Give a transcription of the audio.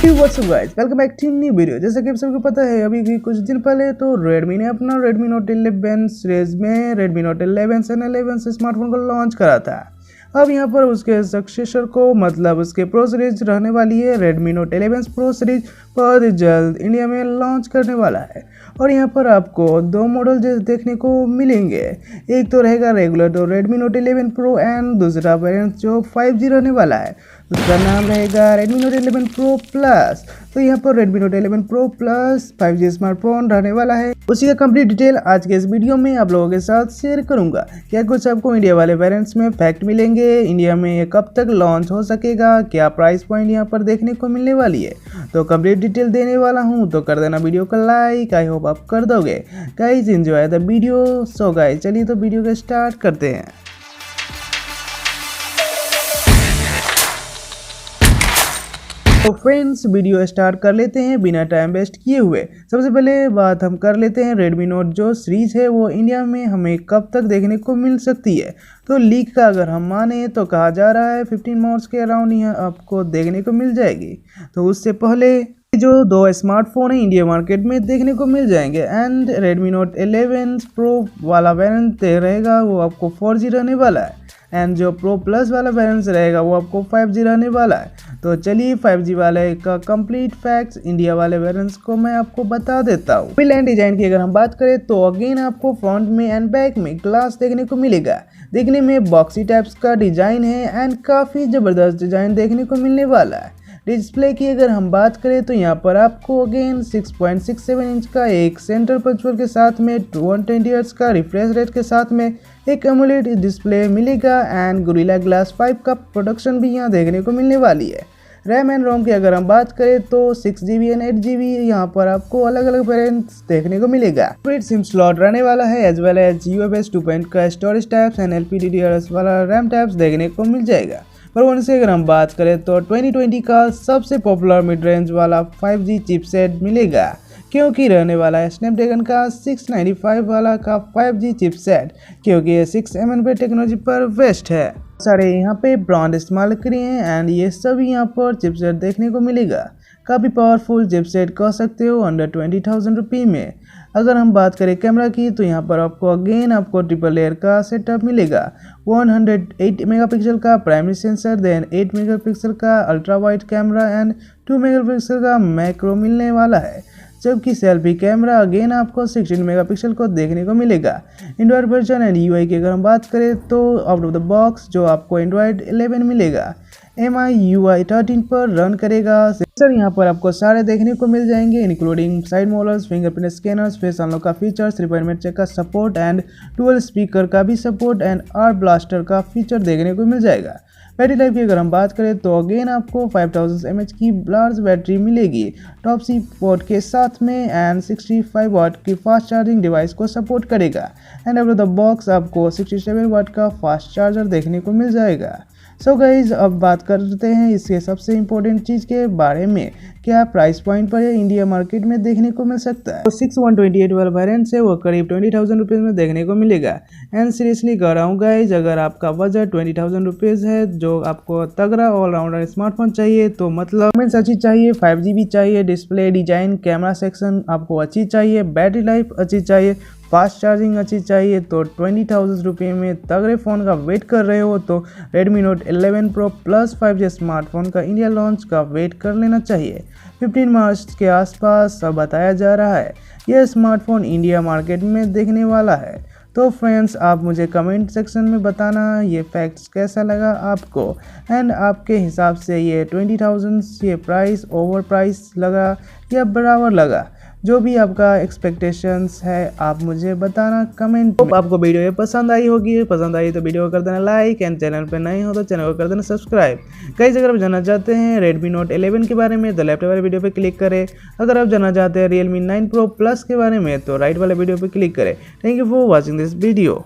WhatsApp guys, welcome back to new video. जैसा कि आप सबको पता है, अभी कुछ दिन पहले तो Redmi ने अपना Redmi Note 11 सीरीज में Redmi Note 11 से 11 से स्मार्टफोन को लॉन्च करा था। अब यहाँ पर उसके सक्सेसर को मतलब उसके प्रो सीरीज रहने वाली है Redmi Note 11 प्रो सीरीज बहुत जल्द इंडिया में लॉन्च करने वाला है। और यहाँ पर आपको दो मॉडल देखने को मिलेंगे। एक तो रहेगा रेगुलर तो Redmi Note 11 Pro एंड दूसरा वेरिएंट जो 5G रहने वाला है, उसका नाम रहेगा Redmi Note 11 Pro Plus। तो यहाँ पर Redmi Note 11 Pro Plus 5G smartphone रहने वाला है। उसी का कंप्लीट डिटेल आज के इस वीडियो में आप लोगों के साथ शेयर करूंगा। क्या कुछ आपको इंडिया वाले वेरिएंट्स में फैक्ट मिलेंगे, इंडिया में ये कब तक लॉन्च हो सकेगा, क्या प्राइस पॉइंट यहाँ पर देखने को मिलने वाली है, तो कंप्लीट डिटेल देने वाला हूँ। तो कर देना वीडियो को लाइक, आई होप आप कर दोगे। Guys enjoy the video. So guys चलिए तो वीडियो को स्टार्ट करते हैं। तो फ्रेंड्स वीडियो स्टार्ट कर लेते हैं बिना टाइम वेस्ट किए हुए। सबसे पहले बात हम कर लेते हैं Redmi Note जो सीरीज है वो इंडिया में हमें कब तक देखने को मिल सकती है। तो लीक का अगर हम माने तो कहा जा रहा है 15 मार्च के अराउंड यहाँ आपको देखने को मिल जाएगी। तो उससे पहले जो दो स्मार्टफोन है इंडिया मार्केट में देखने को मिल जाएंगे। एंड Redmi Note 11 Pro वाला वेरिएंट रहेगा वो आपको 4G रहने वाला है एंड जो Pro Plus वाला वेरिएंट रहेगा वो आपको 5G रहने वाला है। तो चलिए 5G वाले का कंप्लीट फैक्ट्स इंडिया वाले वेरिएंट्स को मैं आपको बता देता हूँ। बिल एंड डिजाइन की अगर हम बात करें तो अगेन आपको फ्रंट में एंड बैक में ग्लास देखने को मिलेगा। देखने में बॉक्सी टाइप्स का डिजाइन है एंड काफ़ी ज़बरदस्त डिजाइन देखने को मिलने वाला है। डिस्प्ले की अगर हम बात करें तो यहाँ पर आपको अगेन 6.67 इंच का एक सेंटर पंचोल के साथ में 120 हर्ट्ज का रिफ्रेश रेट के साथ में एक एमोलेड डिस्प्ले मिलेगा एंड गोरिल्ला ग्लास 5 का प्रोडक्शन भी यहाँ देखने को मिलने वाली है। रैम एंड रोम की अगर हम बात करें तो 6GB एंड 8GB यहाँ पर आपको अलग अलग वेरिएंट्स देखने को मिलेगा। सिम स्लॉट रहने वाला है एज वेल एज UFS 2.0 का स्टोरेज टाइप्स एंड LPDDR वाला रैम टाइप्स देखने को मिल जाएगा। पर उनसे अगर हम बात करें तो 2020 का सबसे पॉपुलर मिड रेंज वाला 5G चिपसेट मिलेगा, क्योंकि रहने वाला है स्नैपड्रैगन का 695 वाला का 5G चिपसेट, क्योंकि ये 6nm टेक्नोलॉजी पर बेस्ड है। सारे यहाँ पे ब्रांड इस्तेमाल करे हैं एंड ये सभी यहाँ पर चिपसेट देखने को मिलेगा। काफ़ी पावरफुल चिपसेट कह सकते हो अंडर 20,000 रुपये में। अगर हम बात करें कैमरा की तो यहाँ पर आपको अगेन आपको ट्रिपल लेयर का सेटअप मिलेगा। 108 मेगापिक्सल का प्राइमरी सेंसर, देन 8 मेगापिक्सल का ultra wide camera and 2 megapixel का मैक्रो मिलने वाला है। जबकि सेल्फी कैमरा अगेन आपको 16 मेगापिक्सल को देखने को मिलेगा। एंड्रॉयड वर्जन एंड UI की अगर हम बात करें तो आउट ऑफ द बॉक्स जो आपको एंड्रॉयड 11 मिलेगा MIUI 13 पर रन करेगा। सेंसर यहाँ पर आपको सारे देखने को मिल जाएंगे including side models, fingerprint scanners, face unlock का फीचर्स, 3.0 चेक का सपोर्ट एंड डुअल स्पीकर का भी सपोर्ट एंड आर ब्लास्टर का फीचर देखने को मिल जाएगा। बैटरी लाइफ की अगर हम बात करें तो अगेन आपको 5000 mAh की लार्ज बैटरी मिलेगी टॉप सी पोर्ट के साथ में एंड 65 वाट की फास्ट चार्जिंग डिवाइस को सपोर्ट करेगा। And out of the box आपको 67 वाट का फास्ट चार्जर देखने को मिल जाएगा। सो गाइज अब बात करते हैं इसके सबसे इम्पोर्टेंट चीज़ के बारे में, क्या प्राइस पॉइंट पर है इंडिया मार्केट में देखने को मिल सकता है। तो 6128 वाला वेरिएंट है वो करीब 20,000 रुपीज़ में देखने को मिलेगा। एंड सीरियसली कह रहा हूँ गाइज, अगर आपका बजट 20,000 रुपीज़ है, जो आपको तगड़ा ऑलराउंडर स्मार्टफोन चाहिए, तो मतलब परफॉर्मेंस अच्छी चाहिए, 5G भी चाहिए, डिस्प्ले डिजाइन कैमरा सेक्शन आपको अच्छी चाहिए, बैटरी लाइफ अच्छी चाहिए, फास्ट चार्जिंग अच्छी चाहिए, तो 20,000 रुपये में तगड़े फ़ोन का वेट कर रहे हो तो Redmi Note 11 Pro Plus 5G smartphone का इंडिया लॉन्च का वेट कर लेना चाहिए। 15 मार्च के आसपास सब बताया जा रहा है यह स्मार्टफोन इंडिया मार्केट में देखने वाला है। तो फ्रेंड्स आप मुझे कमेंट सेक्शन में बताना ये फैक्ट्स कैसा लगा आपको एंड आपके हिसाब से ये 20,000 ये प्राइस ओवर प्राइस लगा या बराबर लगा। जो भी आपका एक्सपेक्टेशंस है आप मुझे बताना कमेंट में। आपको वीडियो ये पसंद आई होगी, पसंद आई तो वीडियो को कर देना लाइक एंड चैनल पे नए हो तो चैनल को कर देना सब्सक्राइब। गाइस अगर आप जानना चाहते हैं Redmi Note 11 के बारे में तो लेफ्ट वाले वीडियो पे क्लिक करें। अगर आप जानना चाहते हैं Realme 9 Pro Plus के बारे में तो राइट वाले वीडियो पे क्लिक करें। Thank you for watching this video.